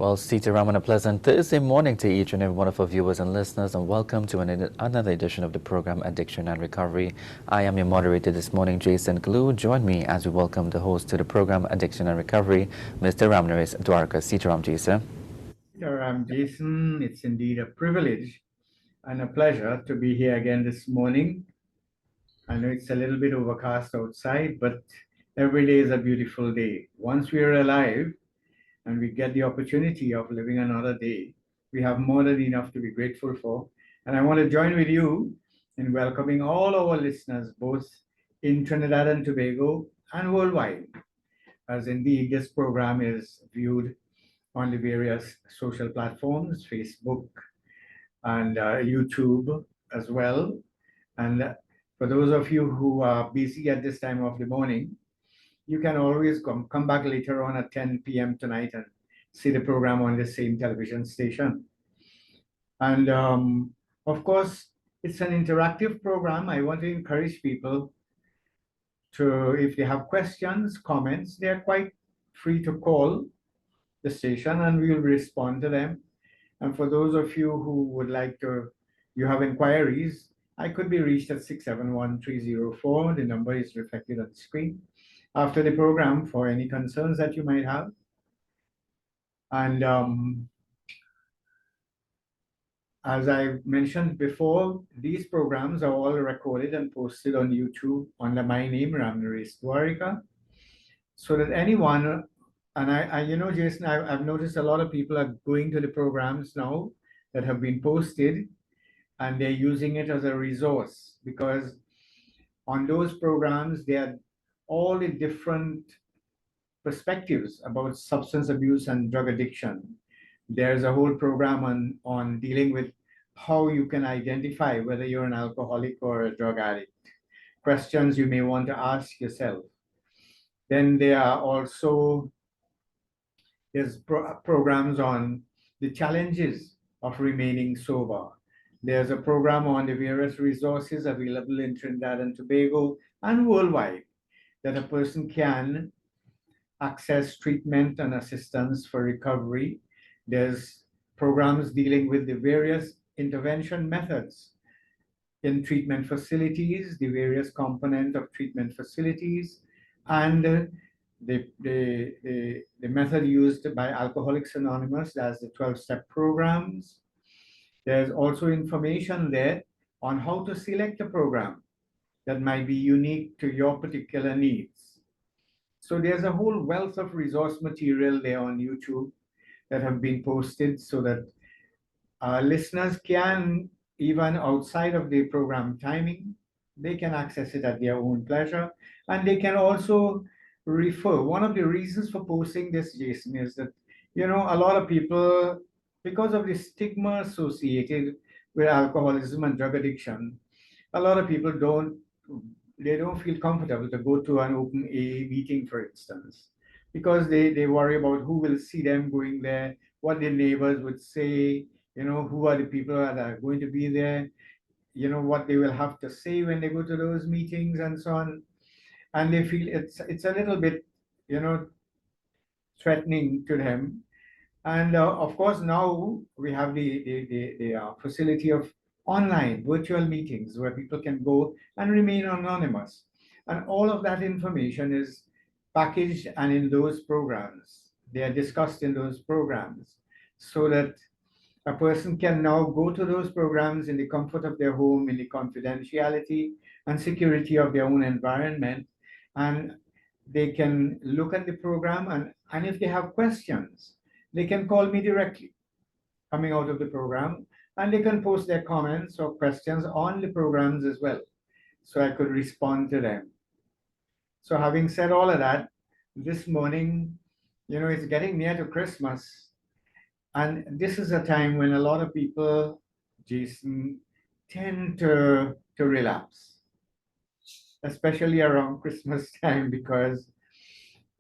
Well, Sitaram, and a pleasant Thursday morning to each and every one of our viewers and listeners, and welcome to another edition of the program Addiction and Recovery. I am your moderator this morning, Jason Glue. Join me as we welcome the host to the program Addiction and Recovery, Mr. Ramnaresh Dwarka. Sitaram to you, sir. I'm Jason. It's indeed a privilege and a pleasure to be here again this morning. I know it's a little bit overcast outside, but every day is a beautiful day. Once we are alive and we get the opportunity of living another day, we have more than enough to be grateful for. And I want to join with you in welcoming all our listeners, both in Trinidad and Tobago and worldwide, as indeed this program is viewed on the various social platforms, Facebook and YouTube as well. And for those of you who are busy at this time of the morning, you can always come back later on at 10 p.m. tonight and see the program on the same television station. And of course, it's an interactive program. I want to encourage people to, if they have questions, comments, they're quite free to call the station and we'll respond to them. And for those of you who would like to, you have inquiries, I could be reached at 671-304. The number is reflected on the screen after the program for any concerns that you might have. And as I mentioned before, these programs are all recorded and posted on YouTube under my name, Ramnaresh Dwarka, so that anyone, and you know, Jason, I've noticed a lot of people are going to the programs now that have been posted and they're using it as a resource because on those programs, there are all the different perspectives about substance abuse and drug addiction. There's a whole program on dealing with how you can identify whether you're an alcoholic or a drug addict, questions you may want to ask yourself. Then there are also there's programs on the challenges of remaining sober. There's a program on the various resources available in Trinidad and Tobago and worldwide that a person can access treatment and assistance for recovery. There's programs dealing with the various intervention methods in treatment facilities, the various component of treatment facilities, and the method used by Alcoholics Anonymous, that's the 12-step programs. There's also information there on how to select a program that might be unique to your particular needs. So there's a whole wealth of resource material there on YouTube that have been posted so that listeners can, even outside of the program timing, they can access it at their own pleasure. And they can also refer. One of the reasons for posting this, Jason, is that, you know, a lot of people, because of the stigma associated with alcoholism and drug addiction, a lot of people don't feel comfortable to go to an open AA meeting, for instance, because they worry about who will see them going there, what their neighbors would say, you know, who are the people that are going to be there, you know, what they will have to say when they go to those meetings and so on. And they feel it's a little bit, you know, threatening to them. And of course, now we have the facility of online virtual meetings where people can go and remain anonymous. And all of that information is packaged and in those programs. They are discussed in those programs so that a person can now go to those programs in the comfort of their home, in the confidentiality and security of their own environment. And they can look at the program and if they have questions, they can call me directly coming out of the program and they can post their comments or questions on the programs as well. So I could respond to them. So having said all of that, this morning, you know, it's getting near to Christmas. And this is a time when a lot of people, Jason, tend to relapse, especially around Christmas time, because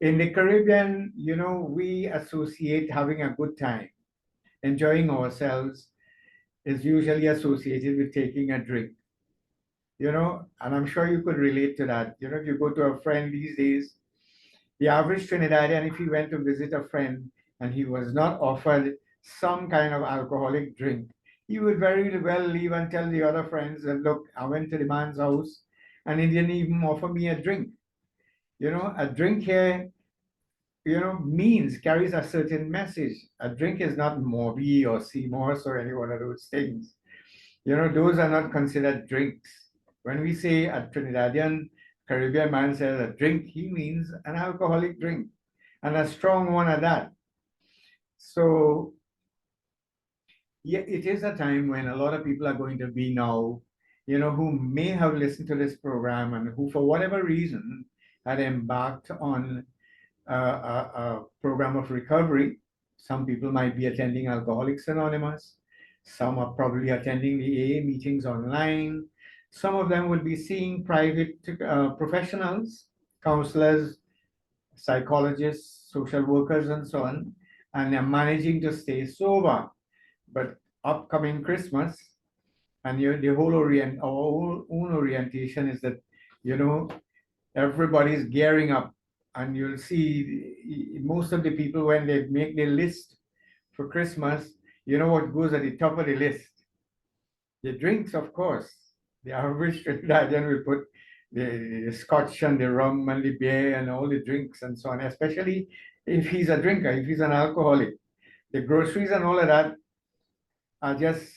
in the Caribbean, you know, we associate having a good time, enjoying ourselves is usually associated with taking a drink, you know, and I'm sure you could relate to that. You know, if you go to a friend these days, the average Trinidadian, if he went to visit a friend, and he was not offered some kind of alcoholic drink, he would very well leave and tell the other friends that, look, I went to the man's house and he didn't even offer me a drink. A drink here, means, carries a certain message. A drink is not Moby or Seamoss or any one of those things. Those are not considered drinks. When we say a Trinidadian Caribbean man says a drink, he means an alcoholic drink, and a strong one at that. So, yeah, it is a time when a lot of people are going to be now, who may have listened to this program and who, for whatever reason, had embarked on a program of recovery. Some people might be attending Alcoholics Anonymous. Some are probably attending the AA meetings online. Some of them will be seeing private professionals, counselors, psychologists, social workers, and so on, and they're managing to stay sober. But upcoming Christmas, and the whole our own orientation is that, you know, everybody's gearing up, and you'll see most of the people when they make their list for Christmas, you know what goes at the top of the list? The drinks, of course. The average Trinidadian will put the scotch and the rum and the beer and all the drinks and so on, especially if he's a drinker, if he's an alcoholic. The groceries and all of that are just,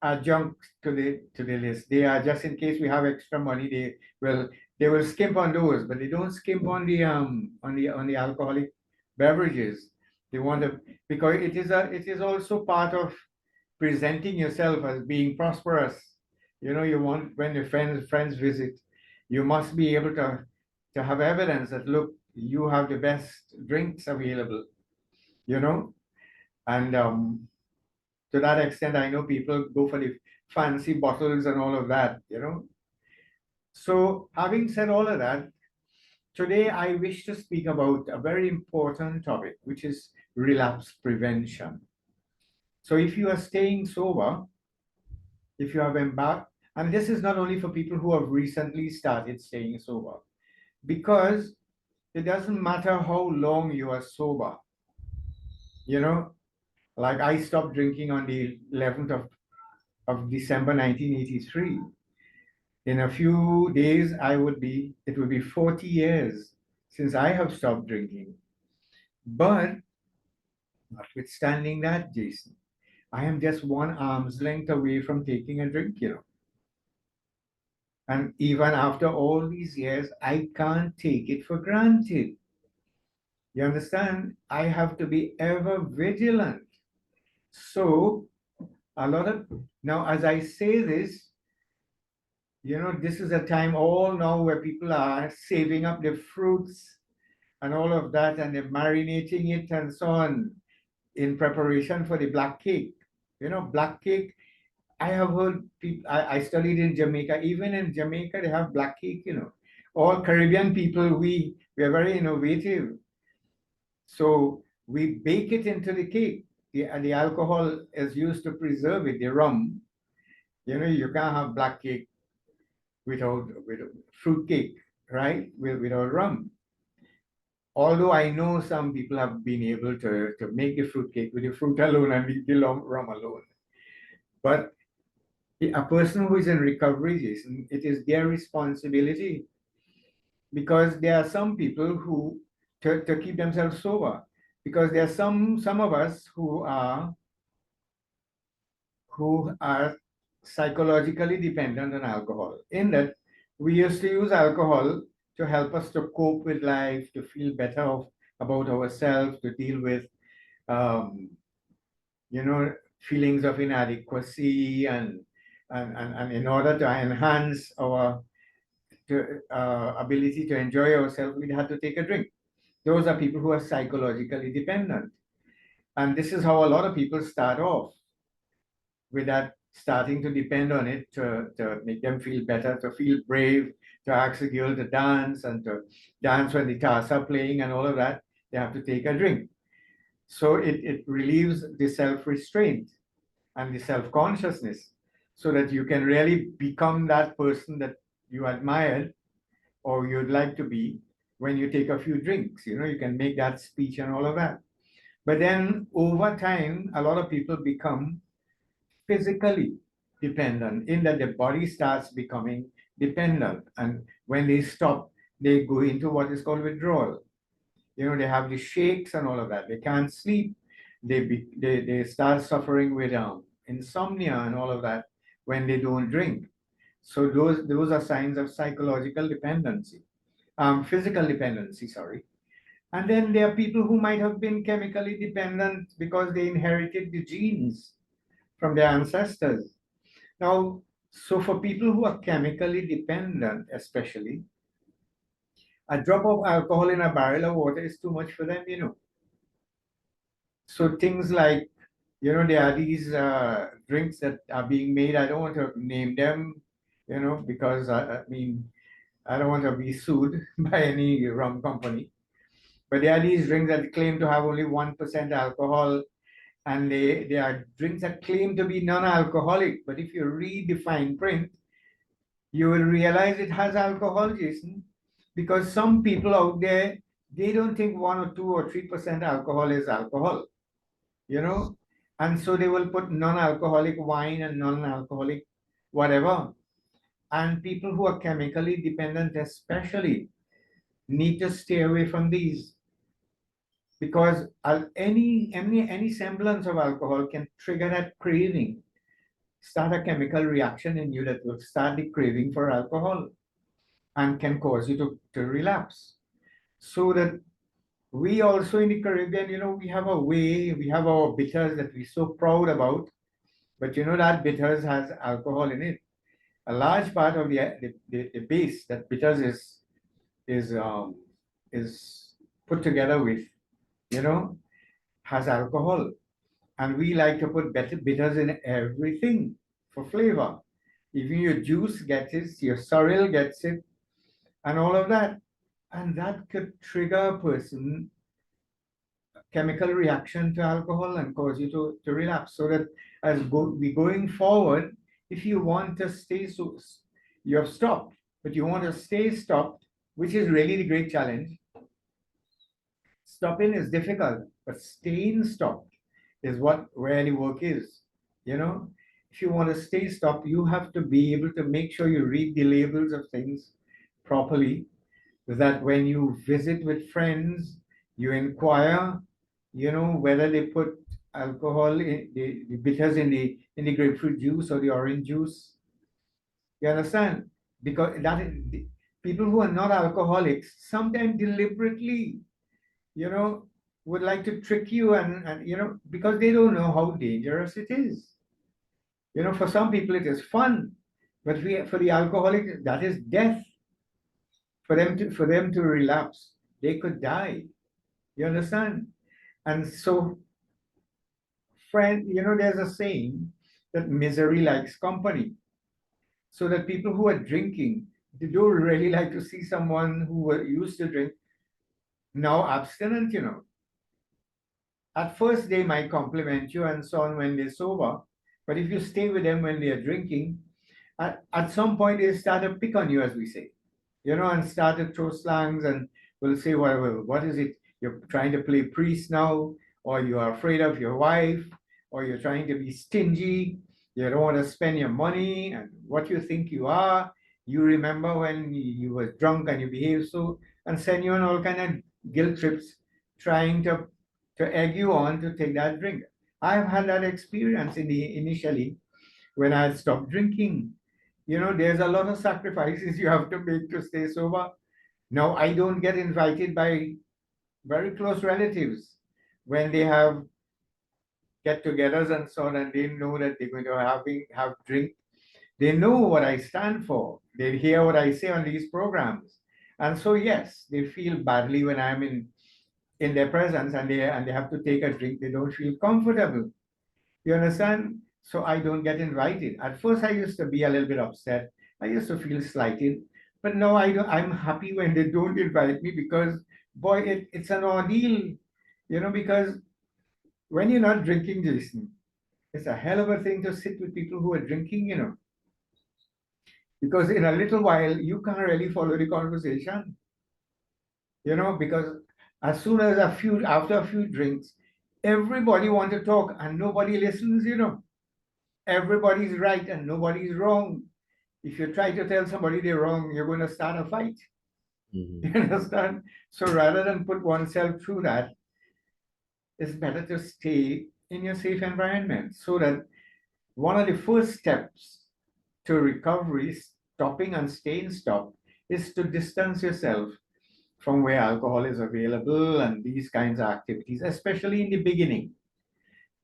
adjunct to the list. They are just in case we have extra money. They will skimp on those, but they don't skimp on the alcoholic beverages. They want to, because it is also part of presenting yourself as being prosperous. You want, when your friends visit, you must be able to have evidence that, look, you have the best drinks available. You know, and to that extent, I know people go for the fancy bottles and all of that. So, having said all of that, today I wish to speak about a very important topic, which is relapse prevention. So, if you are staying sober, if you have embarked, and this is not only for people who have recently started staying sober, because it doesn't matter how long you are sober, you know, like I stopped drinking on the 11th of December 1983. In a few days, it would be 40 years since I have stopped drinking. But notwithstanding that, Jason, I am just one arm's length away from taking a drink. And even after all these years, I can't take it for granted. You understand? I have to be ever vigilant. So, a lot of now, as I say this, this is a time all now where people are saving up the fruits and all of that, and they're marinating it and so on in preparation for the black cake. Black cake. I have heard people. I studied in Jamaica. Even in Jamaica, they have black cake. All Caribbean people, we are very innovative. So we bake it into the cake. The alcohol is used to preserve it. The rum. You can't have black cake with fruit cake, right? Without rum. Although I know some people have been able to make the fruit cake with the fruit alone and the rum alone. But a person who is in recovery, Jason, it is their responsibility, because there are some people who to keep themselves sober, because there are some of us who are psychologically dependent on alcohol, in that we used to use alcohol to help us to cope with life, to feel better about ourselves, to deal with um, feelings of inadequacy, and in order to enhance our ability to enjoy ourselves, we had to take a drink. Those are people who are psychologically dependent. And this is how a lot of people start off, with that, starting to depend on it to make them feel better, to feel brave, to ask a girl to dance, and to dance when the guitars are playing and all of that. They have to take a drink. So it relieves the self-restraint and the self-consciousness, so that you can really become that person that you admired or you'd like to be, when you take a few drinks. You can make that speech and all of that. But then over time, a lot of people become physically dependent in that the body starts becoming dependent. And when they stop, they go into what is called withdrawal. They have the shakes and all of that. They can't sleep. They start suffering with insomnia and all of that when they don't drink. So those are signs of psychological dependency, physical dependency, sorry. And then there are people who might have been chemically dependent because they inherited the genes from their ancestors. Now, so for people who are chemically dependent, especially, a drop of alcohol in a barrel of water is too much for them. So things like, there are these drinks that are being made. I don't want to name them, because I mean, I don't want to be sued by any rum company. But there are these drinks that claim to have only 1% alcohol, and they are drinks that claim to be non-alcoholic. But if you read the fine print, you will realize it has alcohol, Jason, because some people out there, they don't think 1 or 2 or 3% alcohol is alcohol, you know, and so they will put non-alcoholic wine and non-alcoholic whatever. And people who are chemically dependent, especially, need to stay away from these because any semblance of alcohol can trigger that craving, start a chemical reaction in you that will start the craving for alcohol and can cause you to relapse. So that we also in the Caribbean, we have a way, we have our bitters that we're so proud about, but that bitters has alcohol in it. A large part of the base that bitters is um, is put together with, you know, has alcohol. And we like to put bitters in everything for flavor. Even your juice gets it, your sorrel gets it, and all of that. And that could trigger a person chemical reaction to alcohol and cause you to relapse. So that as we going forward, if you want to stay so you have stopped, but you want to stay stopped, which is really the great challenge. Stopping is difficult, but staying stopped is what where the work is. You know, if you want to stay stopped, you have to be able to make sure you read the labels of things properly. That when you visit with friends, you inquire, whether they put alcohol in the bitters in the grapefruit juice or the orange juice. You understand? Because that is people who are not alcoholics sometimes deliberately you know, would like to trick you and because they don't know how dangerous it is. For some people it is fun, but for the alcoholic, that is death. For them to relapse, they could die. You understand? And so, friend, there's a saying that misery likes company. So that people who are drinking, they don't really like to see someone who were used to drink now abstinent. At first, they might compliment you and so on when they're sober, but if you stay with them when they're drinking, at some point they start to pick on you, as we say, and start to throw slangs and will say, well, what is it? You're trying to play priest now, or you are afraid of your wife, or you're trying to be stingy, you don't want to spend your money, and what you think you are. You remember when you were drunk and you behaved so, and send you on all kind of guilt trips, trying to egg you on to take that drink. I've had that experience initially when I stopped drinking. There's a lot of sacrifices you have to make to stay sober. Now, I don't get invited by very close relatives when they have get-togethers and so on, and they know that they're going to have drink. They know what I stand for. They hear what I say on these programs, and so yes, they feel badly when I'm in their presence and they have to take a drink. They don't feel comfortable. You understand? So I don't get invited. At first, I used to be a little bit upset. I used to feel slighted, but now I don't. I'm happy when they don't invite me because, boy, it's an ordeal. Because when you're not drinking, Jason, it's a hell of a thing to sit with people who are drinking. Because in a little while you can't really follow the conversation. because as soon as after a few drinks, everybody want to talk and nobody listens. Everybody's right and nobody's wrong. If you try to tell somebody they're wrong, you're going to start a fight. Mm-hmm. You understand? So rather than put oneself through that, it's better to stay in your safe environment. So that one of the first steps to recovery, stopping and staying stopped, is to distance yourself from where alcohol is available and these kinds of activities, especially in the beginning.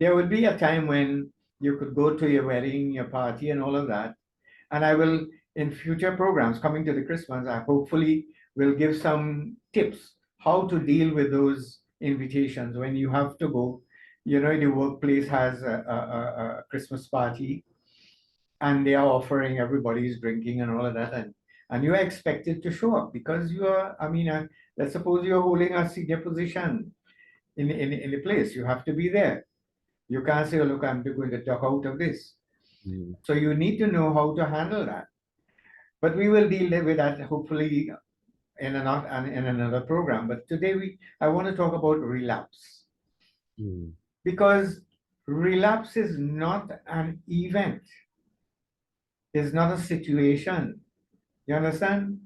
There will be a time when you could go to your wedding, your party, and all of that. And I will, in future programs coming to the Christmas, I hopefully will give some tips how to deal with those invitations when you have to go. The workplace has a Christmas party and they are offering everybody's drinking and all of that. And you're expected to show up because let's suppose you're holding a senior position in the place. You have to be there. You can't say, oh, look, I'm going to duck out of this. Mm-hmm. So you need to know how to handle that. But we will deal with that hopefully in another program. But today I want to talk about relapse because relapse is not an event, is not a situation. You understand?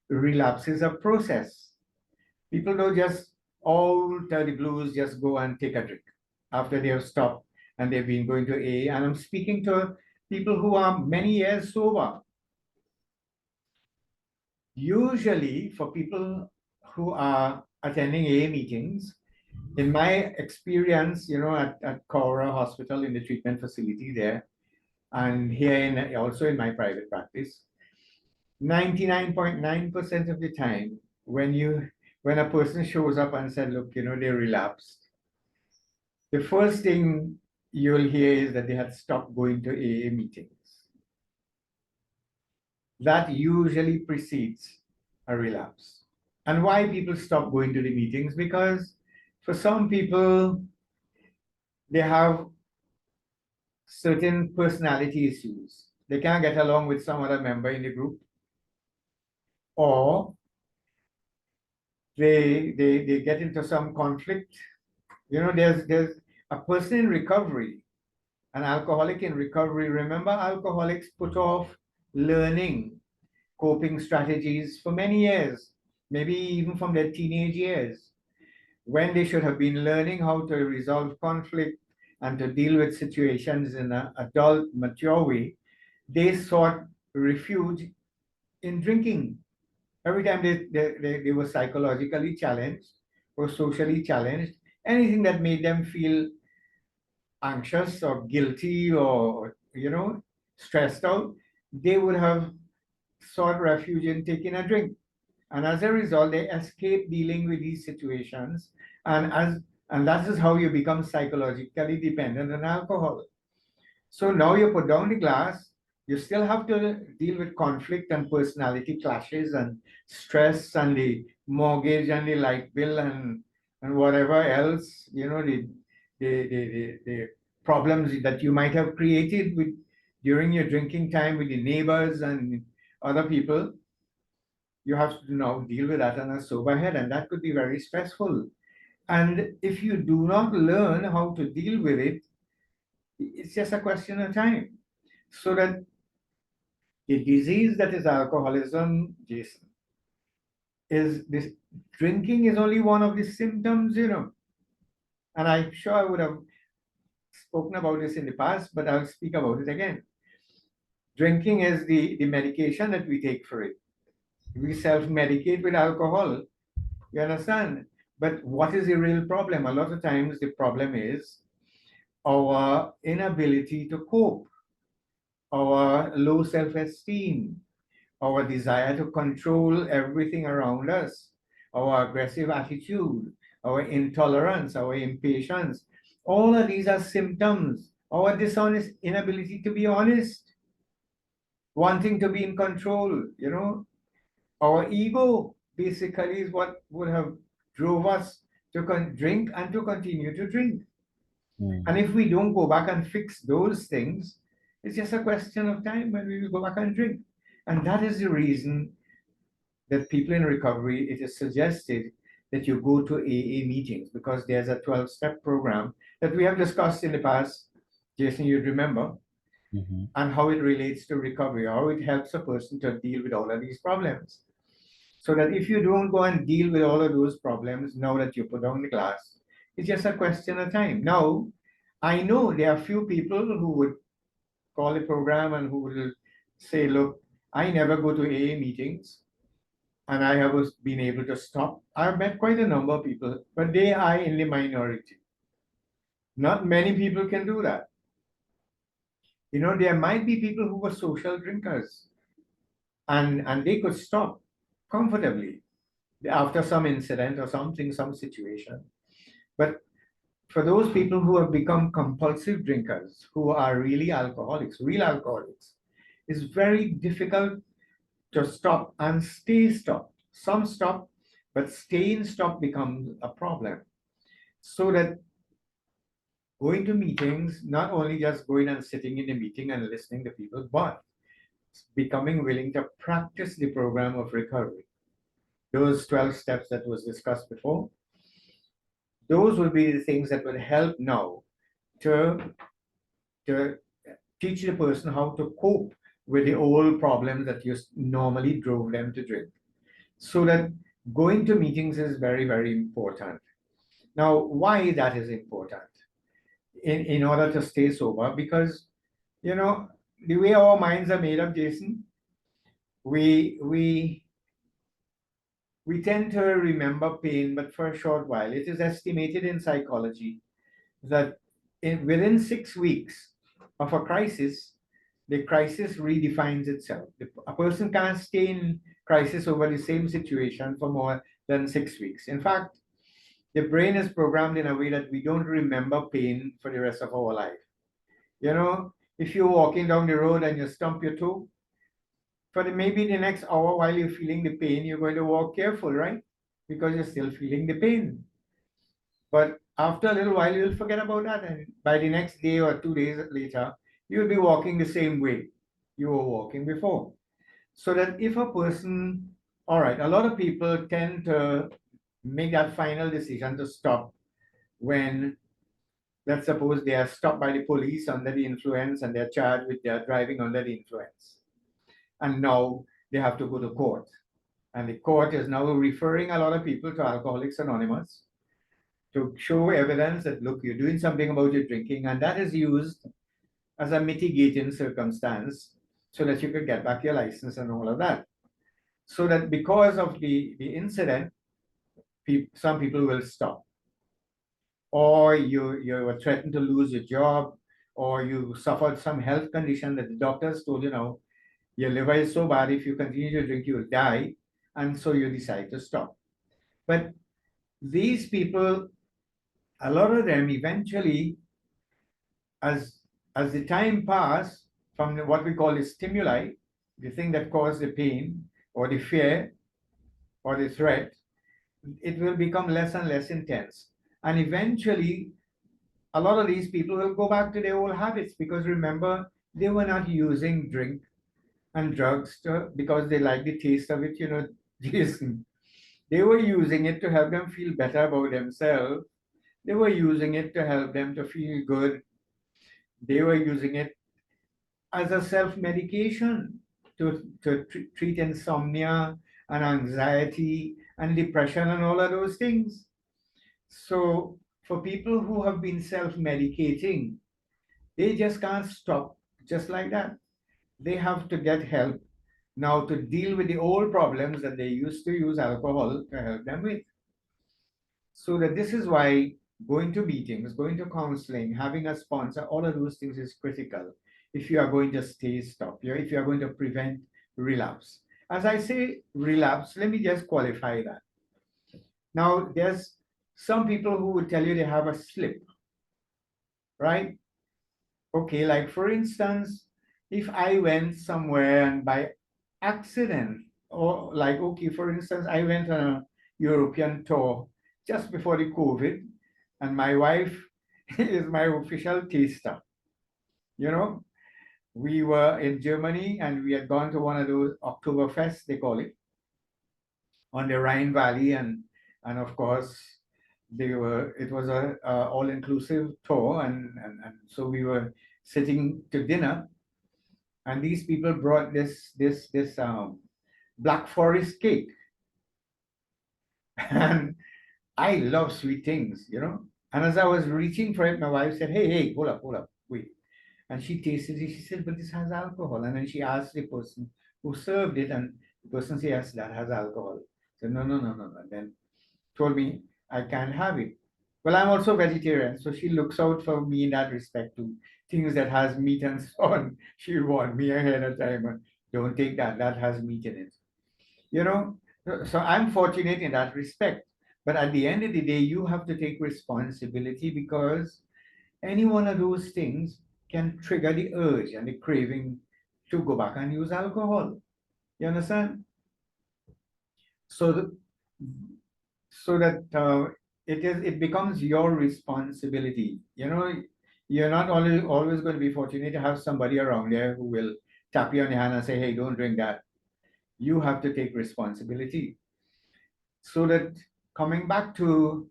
Relapse is a process. People don't just all tell the blues just go and take a drink after they have stopped and they've been going to AA. And I'm speaking to people who are many years sober. Usually, for people who are attending AA meetings, in my experience, at Cora Hospital in the treatment facility there, and here also in my private practice, 99.9% of the time, when a person shows up and said, look, they relapsed, the first thing you'll hear is that they had stopped going to AA meetings. That usually precedes a relapse. And why people stop going to the meetings? Because for some people, they have certain personality issues. They can't get along with some other member in the group, or they get into some conflict. There's a person in recovery, an alcoholic in recovery. Remember, alcoholics put off learning coping strategies for many years, maybe even from their teenage years, when they should have been learning how to resolve conflict and to deal with situations in an adult, mature way. They sought refuge in drinking. Every time they were psychologically challenged or socially challenged, anything that made them feel anxious or guilty or, stressed out, they would have sought refuge in taking a drink. And as a result, they escape dealing with these situations. And that is how you become psychologically dependent on alcohol. So now you put down the glass, you still have to deal with conflict and personality clashes and stress and the mortgage and the light bill and whatever else, the problems that you might have created with during your drinking time with the neighbors and other people. You have to now deal with that on a sober head, and that could be very stressful. And if you do not learn how to deal with it, it's just a question of time. So that the disease that is alcoholism, Jason, is this drinking is only one of the symptoms. And I'm sure I would have spoken about this in the past, but I'll speak about it again. Drinking is the medication that we take for it. We self-medicate with alcohol. You understand? But what is the real problem? A lot of times the problem is our inability to cope, our low self-esteem, our desire to control everything around us, our aggressive attitude, our intolerance, our impatience. All of these are symptoms. Our dishonest inability to be honest, wanting to be in control. Our ego basically is what would have drove us to drink and to continue to drink. Mm-hmm. And if we don't go back and fix those things, it's just a question of time when we will go back and drink. And that is the reason that people in recovery, it is suggested that you go to AA meetings because there's a 12-step program that we have discussed in the past, Jason, you'd remember, Mm-hmm. and how it relates to recovery, how it helps a person to deal with all of these problems. So that if you don't go and deal with all of those problems now that you put down the glass, it's just a question of time. Now, I know there are few people who would call the program and who will say, look, I never go to AA meetings and I have been able to stop. I've met quite a number of people, but they are in the minority. Not many people can do that. You know, there might be people who were social drinkers and they could stop comfortably after some incident or something, some situation. But for those people who have become compulsive drinkers, who are really alcoholics, real alcoholics, it's very difficult to stop and stay stopped. Some stop, but staying stopped becomes a problem. So that going to meetings, not only just going and sitting in a meeting and listening to people, but becoming willing to practice the program of recovery. Those 12 steps that was discussed before, those would be the things that would help now to, to teach the person how to cope with the old problems that you normally drove them to drink. So that going to meetings is very, very important. Now, why that is important? In order to stay sober, because you know the way our minds are made up, Jason, we we we tend to remember pain, but for a short while. It is estimated in psychology that within 6 weeks of a crisis, the crisis redefines itself. A person can't stay in crisis over the same situation for more than 6 weeks. In fact, the brain is programmed in a way that we don't remember pain for the rest of our life. You know, if you're walking down the road and you stump your toe, for maybe the next hour while you're feeling the pain, you're going to walk careful, right? Because you're still feeling the pain. But after a little while, you'll forget about that. And by the next day or 2 days later, you'll be walking the same way you were walking before. So that if a person, all right, a lot of people tend to make that final decision to stop when, let's suppose, they are stopped by the police under the influence and they're charged with their driving under the influence. And now they have to go to court. And the court is now referring a lot of people to Alcoholics Anonymous to show evidence that, look, you're doing something about your drinking, and that is used as a mitigating circumstance so that you could get back your license and all of that. So that because of the incident, some people will stop. Or you were threatened to lose your job, or you suffered some health condition that the doctors told you, now, your liver is so bad, if you continue to drink, you will die. And so you decide to stop. But these people, a lot of them eventually, as as the time pass from what we call the stimuli, the thing that caused the pain or the fear or the threat, it will become less and less intense. And eventually, a lot of these people will go back to their old habits because remember, they were not using drink and drugs because they like the taste of it, Jason. They were using it to help them feel better about themselves. They were using it to help them to feel good. They were using it as a self-medication to treat insomnia and anxiety and depression and all of those things. So for people who have been self-medicating, they just can't stop just like that. They have to get help now to deal with the old problems that they used to use alcohol to help them with. So that this is why going to meetings, going to counseling, having a sponsor, all of those things is critical if you are going to stay stopped, if you are going to prevent relapse. As I say relapse, let me just qualify that. Now, there's some people who would tell you they have a slip, right? Okay, like for instance, if I went somewhere and by accident, or like, okay, for instance, I went on a European tour just before the COVID, and my wife is my official taster. You know, we were in Germany and we had gone to one of those Oktoberfest, they call it. on the Rhine Valley, and of course it was a all-inclusive tour, and so we were sitting to dinner, and these people brought this black forest cake. And I love sweet things. And as I was reaching for it, my wife said, hey, hold up, wait. And she tasted it. She said, but this has alcohol. And then she asked the person who served it, and the person said, yes, that has alcohol. I said, no, no, no, no, no. And then told me I can't have it. Well, I'm also vegetarian, so she looks out for me in that respect to things that has meat and so on. She'll warn me ahead of time. Don't take that. That has meat in it. You know, so I'm fortunate in that respect. But at the end of the day, you have to take responsibility, because any one of those things can trigger the urge and the craving to go back and use alcohol. You understand? So the, so that it becomes your responsibility. You're not always going to be fortunate to have somebody around there who will tap you on the hand and say, hey, don't drink that. You have to take responsibility. So that, coming back to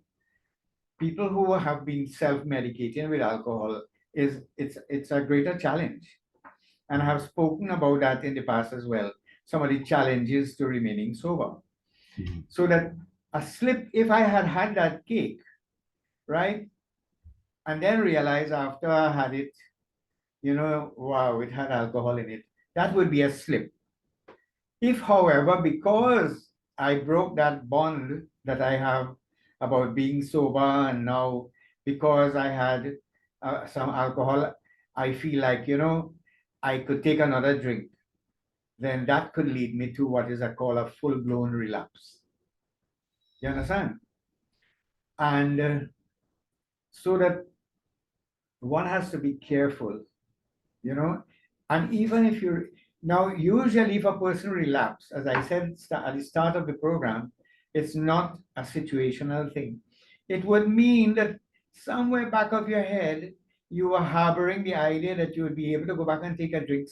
people who have been self-medicating with alcohol, it's a greater challenge. And I have spoken about that in the past as well. Some of the challenges to remaining sober. So that a slip, if I had had that cake, right, and then realize after I had it, wow, it had alcohol in it, that would be a slip. If, however, because I broke that bond that I have about being sober, and now because I had some alcohol, I feel like, I could take another drink, then that could lead me to what is called a full-blown relapse. You understand? And so that one has to be careful, you know. And even if you're now, usually if a person relapse, as I said at the start of the program, it's not a situational thing. It would mean that somewhere back of your head, you were harboring the idea that you would be able to go back and take a drink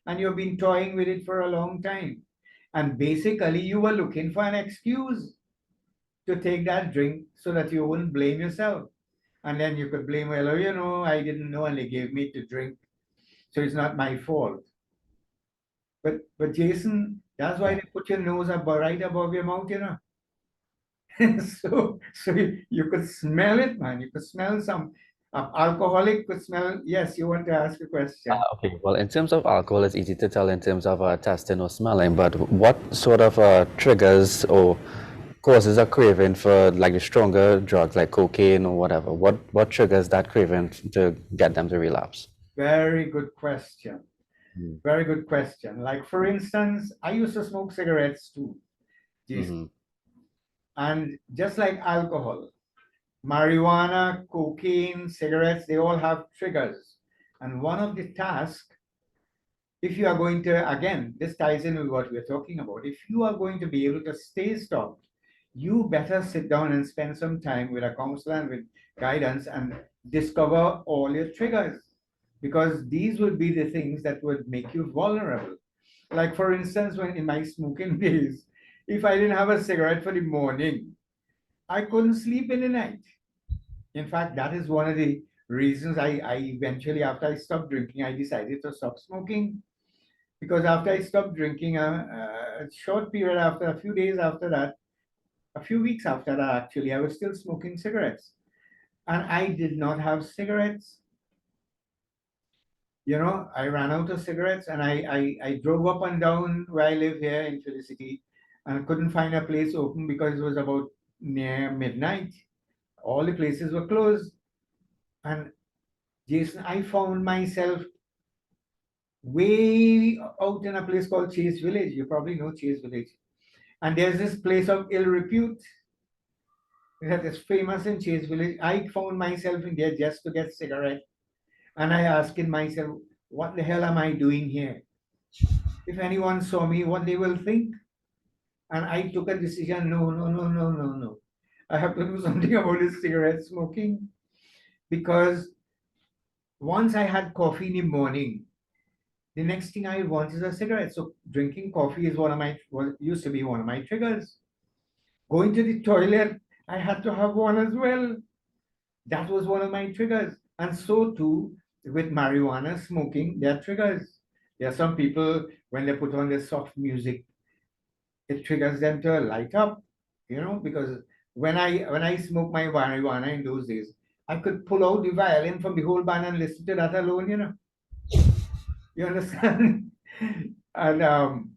and you've been toying with it for a long time. And basically, you were looking for an excuse to take that drink so that you wouldn't blame yourself. And then you could blame, well, I didn't know and they gave me to drink, so it's not my fault. But Jason, that's why Yeah. they put your nose up right above your mouth. So you could smell it, man. You could smell some alcoholic could smell. Yes, you want to ask a question. Okay, well, in terms of alcohol, it's easy to tell in terms of tasting or smelling, but what sort of triggers or causes a craving for like the stronger drugs like cocaine or whatever? What triggers that craving to get them to relapse? Very good question. Mm. Very good question. Like, for instance, I used to smoke cigarettes too, Jason. Mm-hmm. And just like alcohol, marijuana, cocaine, cigarettes, they all have triggers. And one of the tasks, if you are going to, again, this ties in with what we're talking about. If you are going to be able to stay stopped, you better sit down and spend some time with a counselor and with guidance and discover all your triggers, because these would be the things that would make you vulnerable. Like, for instance, when in my smoking days, if I didn't have a cigarette for the morning, I couldn't sleep in the night. In fact, that is one of the reasons I eventually, after I stopped drinking, I decided to stop smoking. Because after I stopped drinking, a short period after, a few days after that, a few weeks after that, actually, I was still smoking cigarettes. And I did not have cigarettes. I ran out of cigarettes, and I drove up and down where I live here in Felicity, and couldn't find a place open because it was about near midnight. All the places were closed. And Jason, I found myself way out in a place called Chase Village. You probably know Chase Village. And there's this place of ill repute that is famous in Chase Village. I found myself in there just to get cigarette. And I asking myself, what the hell am I doing here? If anyone saw me, what they will think? And I took a decision, no, no, no, no, no, no. I have to do something about this cigarette smoking, because once I had coffee in the morning, the next thing I want is a cigarette. So drinking coffee is one of my, well, used to be one of my triggers. Going to the toilet, I had to have one as well. That was one of my triggers. And so too with marijuana smoking, there are triggers. There are some people, when they put on the soft music, it triggers them to light up, because when I smoked my marijuana in those days, I could pull out the violin from the whole band and listen to that alone. You understand? And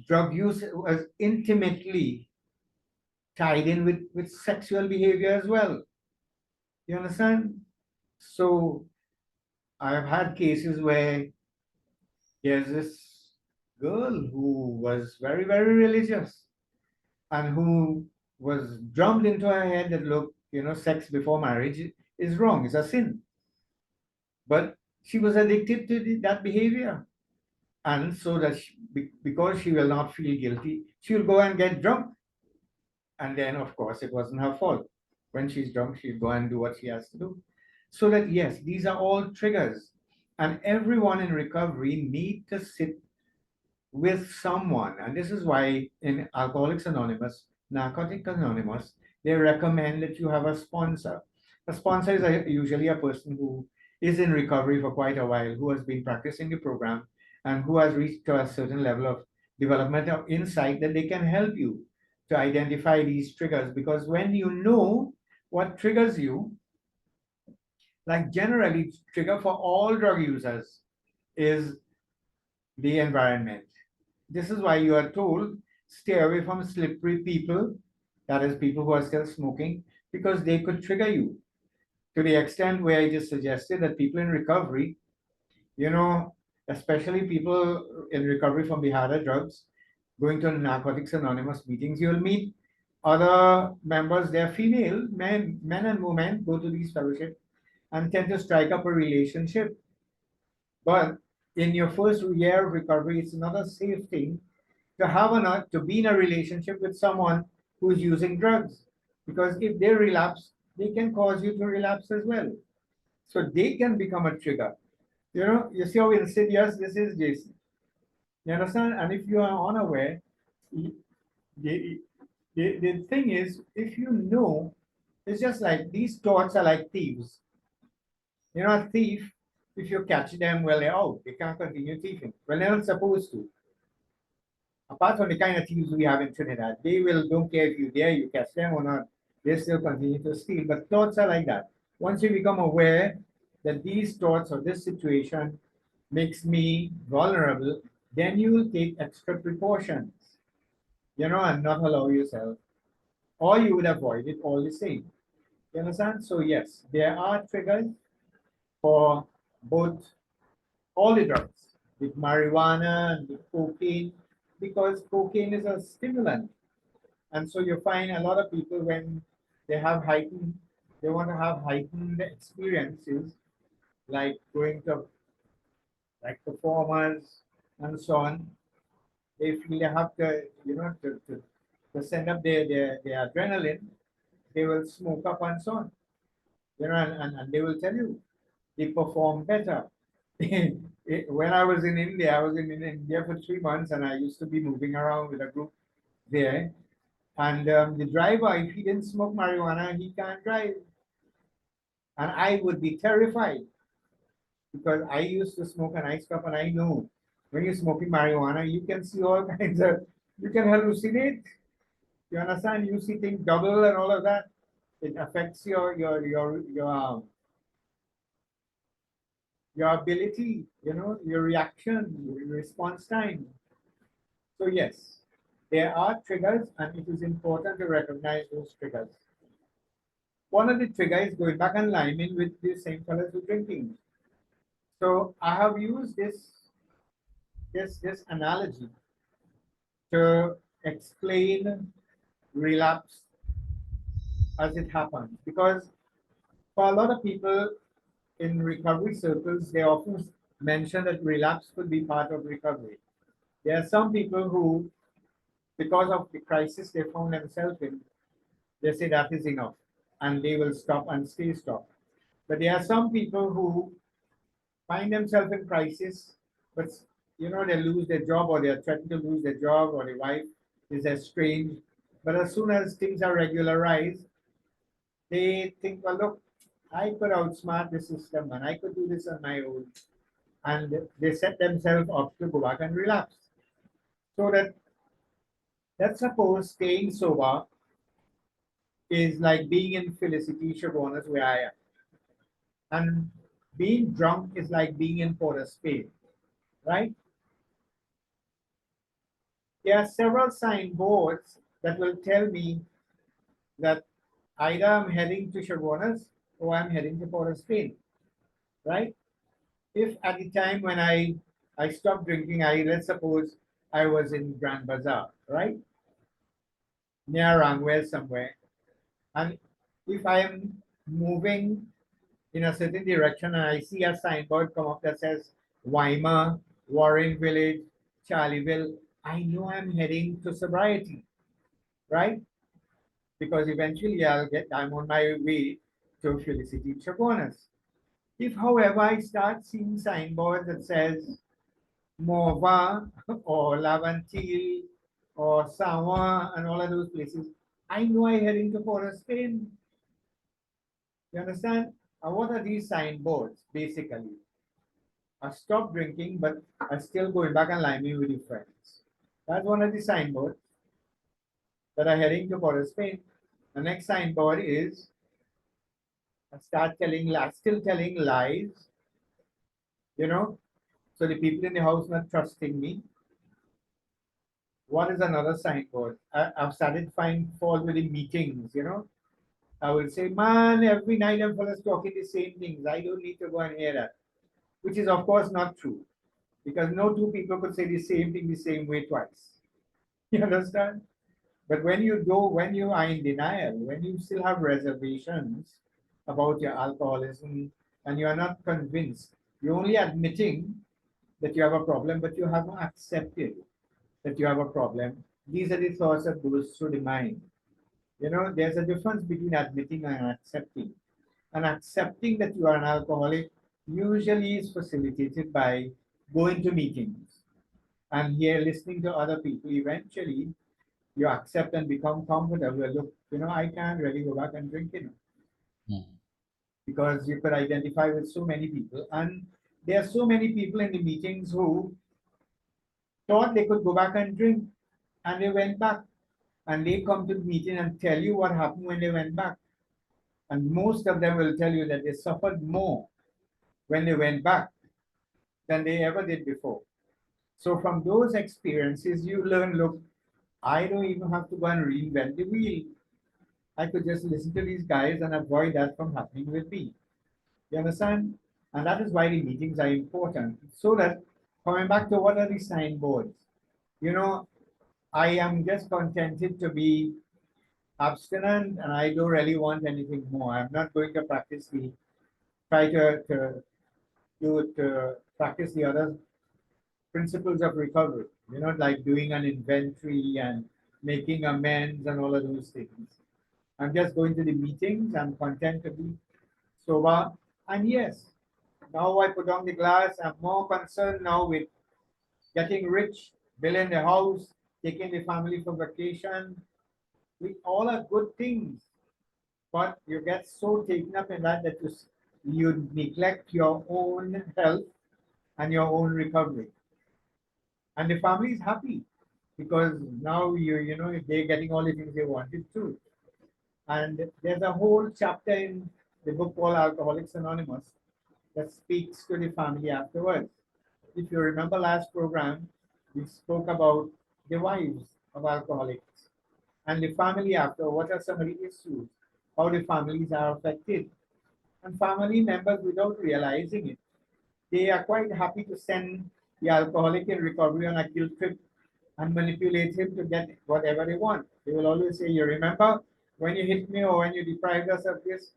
drug use was intimately tied in with sexual behavior as well. You understand? So I've had cases where there's this girl who was very, very religious and who was drummed into her head that, look, sex before marriage is wrong, it's a sin. But she was addicted to that behavior. And so that because she will not feel guilty, she'll go and get drunk. And then, of course, it wasn't her fault. When she's drunk, she'll go and do what she has to do. So that, yes, these are all triggers. And everyone in recovery need to sit with someone. And this is why in Alcoholics Anonymous, Narcotics Anonymous, they recommend that you have a sponsor. A sponsor is usually a person who is in recovery for quite a while, who has been practicing the program, and who has reached to a certain level of development of insight that they can help you to identify these triggers. Because when you know what triggers you, like generally, trigger for all drug users is the environment. This is why you are told stay away from slippery people, that is, people who are still smoking, because they could trigger you to the extent where I just suggested that people in recovery, you know, especially people in recovery from the harder drugs, going to Narcotics Anonymous meetings, you'll meet other members, they're female, men and women go to these fellowships and tend to strike up a relationship. But in your first year of recovery, it's not a safe thing to be in a relationship with someone who's using drugs, because if they relapse, they can cause you to relapse as well. So they can become a trigger. You see how insidious this is, Jason. You understand? And if you are unaware, the, the thing is, if you know, it's just like these thoughts are like thieves. A thief, if you catch them, well, they're out. They can't continue thieving. Well, they're not supposed to. Apart from the kind of thieves we have in Trinidad, they will don't care if you dare you catch them or not, they still continue to steal. But thoughts are like that. Once you become aware that these thoughts or this situation makes me vulnerable, then you will take extra precautions, and not allow yourself, or you will avoid it all the same. You understand? So yes, there are triggers for both all the drugs, with marijuana and with cocaine, because cocaine is a stimulant. And so you find a lot of people when they want to have heightened experiences, like going to like performers and so on. They feel they have to, to send up their adrenaline. They will smoke up and so on, and they will tell you they perform better. When I was in India, I was in India for 3 months, and I used to be moving around with a group there. And the driver, if he didn't smoke marijuana, he can't drive. And I would be terrified because I used to smoke and I stopped, and I know when you're smoking marijuana, you can see all kinds of, you can hallucinate. You understand? You see things double and all of that. It affects your ability, your reaction, your response time. So yes, there are triggers, and it is important to recognize those triggers. One of the triggers is going back and lining with the same fellows who drinking. So I have used this analogy to explain relapse as it happens. Because for a lot of people in recovery circles, they often mention that relapse could be part of recovery. There are some people who, because of the crisis they found themselves in, they say that is enough and they will stop and stay stopped. But there are some people who find themselves in crisis, but they lose their job or they're threatened to lose their job or their wife is estranged. But as soon as things are regularized, they think, well, look, I could outsmart the system and I could do this on my own. And they set themselves up to go back and relapse. So that let's suppose staying sober is like being in Felicity Chabonas where I am. And being drunk is like being in Port of Spain, right? There are several signboards that will tell me that either I'm heading to Chabonas or I'm heading to Port of Spain, right? If at the time when I stopped drinking, I let's suppose I was in Grand Bazaar, right? Near Rangwell somewhere. And if I am moving in a certain direction and I see a signboard come up that says Weimar, Warren Village, Charlieville, I know I'm heading to sobriety, right? Because eventually I'm on my way to Felicity Chabonas. If, however, I start seeing signboards that says Morva or Lavantil or Sawa and all of those places, I know I'm heading to Port of Spain. You understand? What are these signboards basically? I stopped drinking, but I still going back and liming with your friends. That's one of the signboards that are heading to Port of Spain. The next signboard is I start telling lies, still telling lies, you know, so the people in the house not trusting me. What is another signboard? I've started finding fault with the meetings, you know. I will say, man, every night I'm fellas talking the same things. I don't need to go and hear that. Which is of course not true. Because no two people could say the same thing the same way twice. You understand? But when you are in denial, when you still have reservations about your alcoholism and you are not convinced, you're only admitting that you have a problem, but you haven't accepted that you have a problem. These are the thoughts that goes through the mind. You know, there's a difference between admitting and accepting. And accepting that you are an alcoholic usually is facilitated by going to meetings and here listening to other people. Eventually, you accept and become comfortable. Look, you know, I can't really go back and drink, you know, Mm. because you could identify with so many people. And there are so many people in the meetings who thought they could go back and drink and they went back and they come to the meeting and tell you what happened when they went back. And most of them will tell you that they suffered more when they went back than they ever did before. So from those experiences, you learn, look, I don't even have to go and reinvent the wheel. I could just listen to these guys and avoid that from happening with me. You understand? And that is why the meetings are important. So that coming back to what are the signboards? You know, I am just contented to be abstinent and I don't really want anything more. I'm not going to practice the try to do to practice the other principles of recovery, you know, like doing an inventory and making amends and all of those things. I'm just going to the meetings. I'm content to be sober. And yes, now I put on the glass. I'm more concerned now with getting rich, building a house, taking the family for vacation. We all are good things, but you get so taken up in that that you neglect your own health and your own recovery. And the family is happy because now you know they're getting all the things they wanted to. And there's a whole chapter in the book called Alcoholics Anonymous that speaks to the family afterwards. If you remember last program, we spoke about the wives of alcoholics and the family after. What are some of the issues? How the families are affected. And family members, without realizing it, they are quite happy to send the alcoholic in recovery on a guilt trip and manipulate him to get whatever they want. They will always say, you remember when you hit me or when you deprived us of this?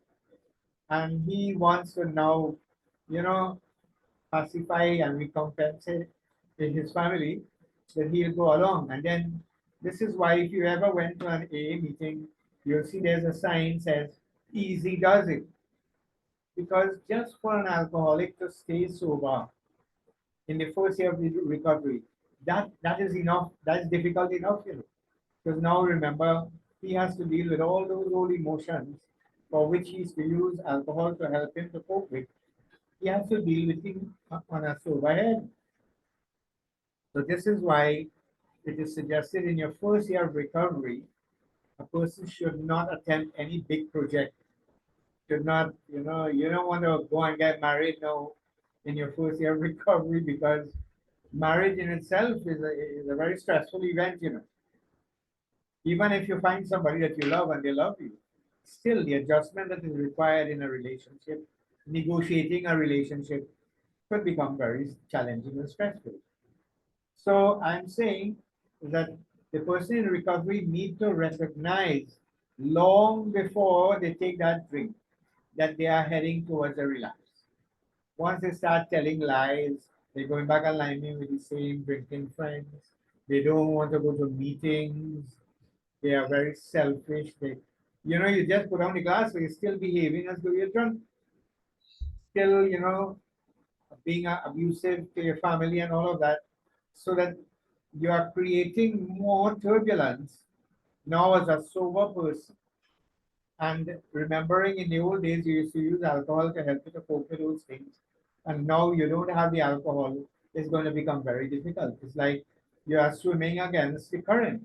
And he wants to now, you know, pacify and recompensate his family that he'll go along. And then this is why if you ever went to an AA meeting, you'll see there's a sign says, easy does it. Because just for an alcoholic to stay sober in the first year of the recovery, that is enough. That's difficult enough, you know. Because now remember, He has to deal with all those old emotions for which he's to use alcohol to help him to cope with. He has to deal with him on a sober head. So this is why it is suggested in your first year of recovery, a person should not attempt any big project. Should not, you don't want to go and get married now in your first year of recovery, because marriage in itself is a very stressful event. Even if you find somebody that you love and they love you, still the adjustment that is required in a relationship, negotiating a relationship, could become very challenging and stressful. So I'm saying that the person in recovery need to recognize long before they take that drink that they are heading towards a relapse. Once they start telling lies, they're going back aligning with the same drinking friends. They don't want to go to meetings. They are very selfish. You just put down the glass, but you're still behaving as though you're drunk. Still, being abusive to your family and all of that, so that you are creating more turbulence now as a sober person. And remembering in the old days, you used to use alcohol to help you to cope with those things. And now you don't have the alcohol, it's going to become very difficult. It's like you are swimming against the current.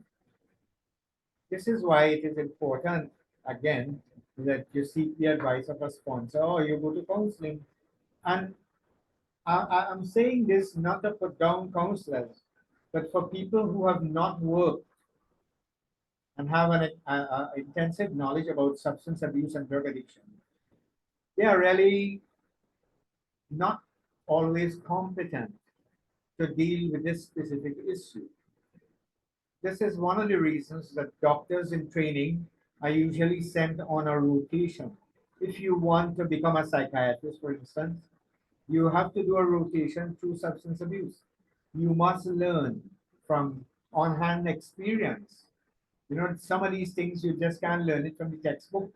This is why it is important, again, that you seek the advice of a sponsor or you go to counseling. And I'm saying this not to put down counselors, but for people who have not worked and have an intensive knowledge about substance abuse and drug addiction, they are really not always competent to deal with this specific issue. This is one of the reasons that doctors in training are usually sent on a rotation. If you want to become a psychiatrist, for instance, you have to do a rotation through substance abuse. You must learn from on hand experience. Some of these things you just can't learn it from the textbook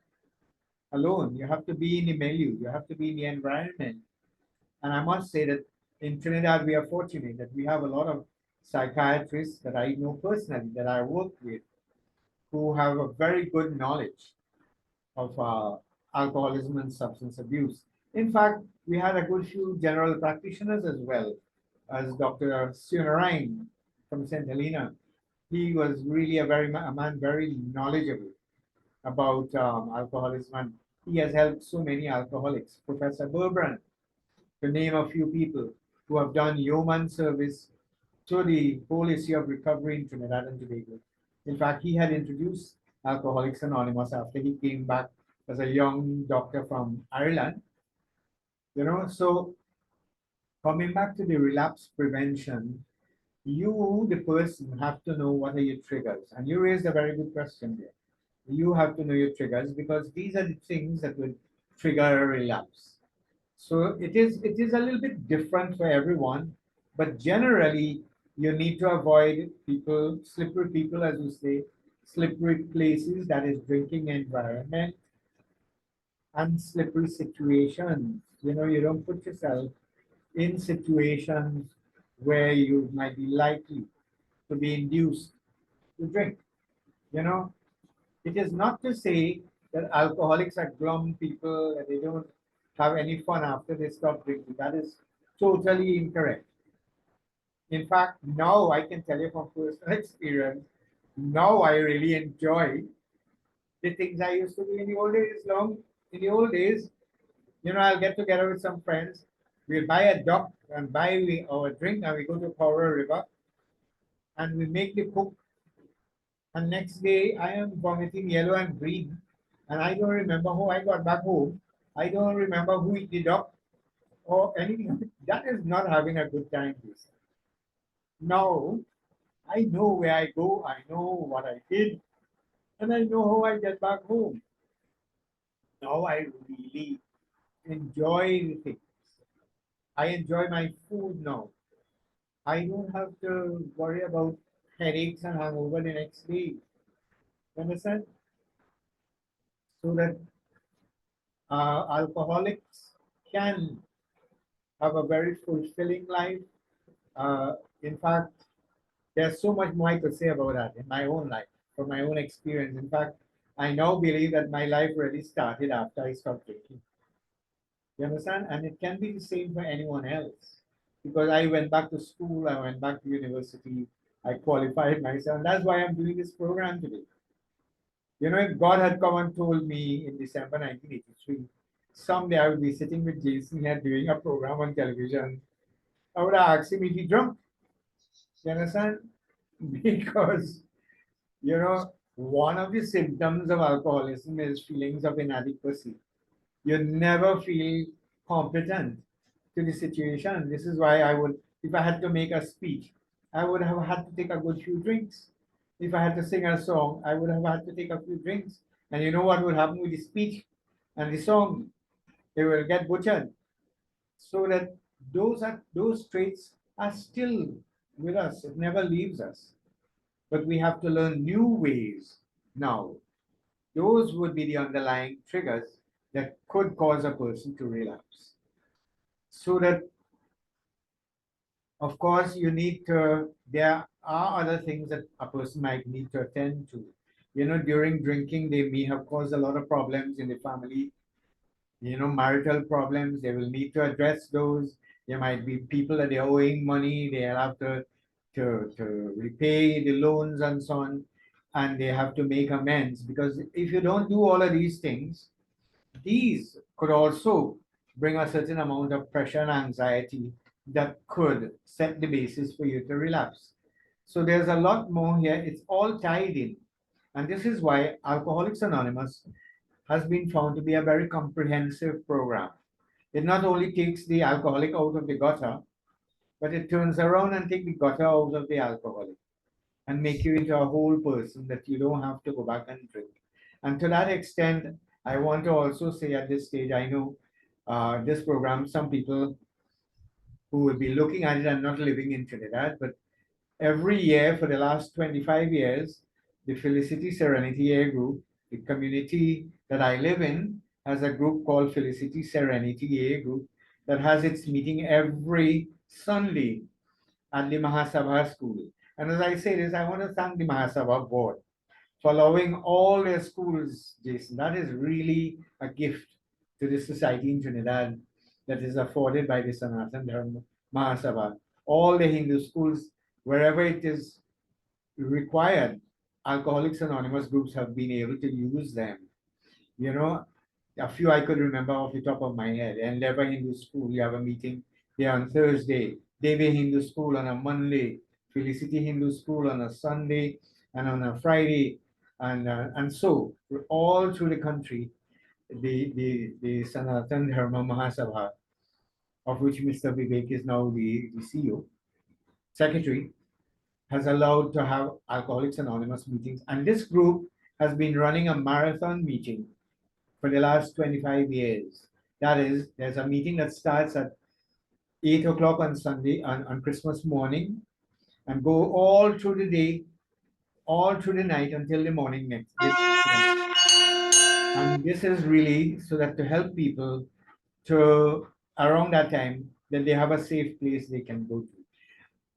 alone. You have to be in the milieu, you have to be in the environment. And I must say that in Trinidad, we are fortunate that we have a lot of psychiatrists that I know personally, that I work with, who have a very good knowledge of alcoholism and substance abuse. In fact, we had a good few general practitioners as well, as Dr. Sunarain from St. Helena. He was really a man very knowledgeable about alcoholism, and he has helped so many alcoholics. Professor Berbrand, to name a few people who have done yeoman service to the whole issue of recovery in Trinidad and Tobago. In fact, he had introduced Alcoholics Anonymous after he came back as a young doctor from Ireland. So coming back to the relapse prevention, you, the person, have to know what are your triggers. And you raised a very good question there. You have to know your triggers, because these are the things that would trigger a relapse. So it is a little bit different for everyone, but generally you need to avoid slippery people, as you say, slippery places, that is drinking environment, and slippery situations. You don't put yourself in situations where you might be likely to be induced to drink. You know, it is not to say that alcoholics are glum people, that they don't have any fun after they stop drinking. That is totally incorrect. In fact, now I can tell you from personal experience, now I really enjoy the things I used to do in the old days. In the old days, I'll get together with some friends. We'll buy a duck and buy our drink, and we go to Cora River and we make the cook. And next day, I am vomiting yellow and green, and I don't remember how I got back home. I don't remember who it did up or anything. That is not having a good time. This. Now, I know where I go, I know what I did, and I know how I get back home. Now I really enjoy the things. I enjoy my food now. I don't have to worry about headaches and hangover the next day. You understand? So that alcoholics can have a very fulfilling life. In fact, there's so much more I could say about that in my own life. from my own experience. In fact, I now believe that my life really started after I stopped drinking. You understand? And it can be the same for anyone else. Because I went back to school, I went back to university, I qualified myself. And that's why I'm doing this program today. You know, if God had come and told me in December 1983, someday I would be sitting with Jason here doing a program on television, I would have asked him if he drunk. You understand? Because, you know, one of the symptoms of alcoholism is feelings of inadequacy. You never feel competent to the situation. This is why I would, if I had to make a speech, I would have had to take a good few drinks. If I had to sing a song, I would have had to take a few drinks. And you know what would happen with the speech and the song? They will get butchered. So that those traits are still with us. It never leaves us. But we have to learn new ways now. Those would be the underlying triggers that could cause a person to relapse. So that, of course, you need to, there are other things that a person might need to attend to. You know, during drinking, they may have caused a lot of problems in the family, you know, marital problems. They will need to address those. There might be people that they're owing money, they'll have to repay the loans and so on, and they have to make amends. Because if you don't do all of these things, these could also bring a certain amount of pressure and anxiety that could set the basis for you to relapse. So there's a lot more here. It's all tied in. And this is why Alcoholics Anonymous has been found to be a very comprehensive program. It not only takes the alcoholic out of the gutter, but it turns around and take the gutter out of the alcoholic and make you into a whole person that you don't have to go back and drink. And to that extent, I want to also say at this stage, I know this program, some people who will be looking at it and not living in Trinidad, but every year for the last 25 years, the Felicity Serenity A group, the community that I live in, has a group called Felicity Serenity A group that has its meeting every Sunday at the Mahasabha School. And as I say this, I want to thank the Mahasabha board for allowing all their schools, Jason. That is really a gift to the society in Trinidad that is afforded by the Sanatan Dharma Mahasabha. All the Hindu schools, wherever it is required, Alcoholics Anonymous groups have been able to use them. You know, a few I could remember off the top of my head. Endeavor Hindu School, you have a meeting there on Thursday. Devi Hindu School on a Monday. Felicity Hindu School on a Sunday and on a Friday. And so all through the country, the Sanatan Dharma Mahasabha, of which Mr. Vivek is now the CEO, secretary, has allowed to have Alcoholics Anonymous meetings. And this group has been running a marathon meeting for the last 25 years. That is, there's a meeting that starts at 8 o'clock on Sunday, on Christmas morning, and go all through the day, all through the night until the morning next day. And this is really so that to help people to around that time that they have a safe place they can go to.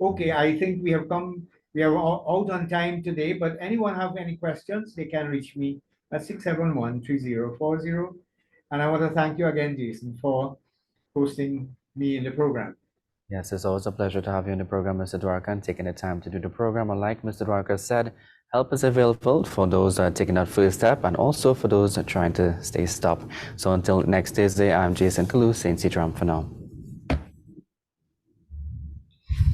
Okay, I think we are out on time today, but anyone have any questions, they can reach me at 671-3040. And I want to thank you again, Jason, for hosting me in the program. Yes, it's always a pleasure to have you in the program, Mr. Dwarka, and taking the time to do the program. And like Mr. Dwarka said, help is available for those taking that first step and also for those trying to stay stopped. So until next Thursday, I'm Jason Kalu, saying see you for now.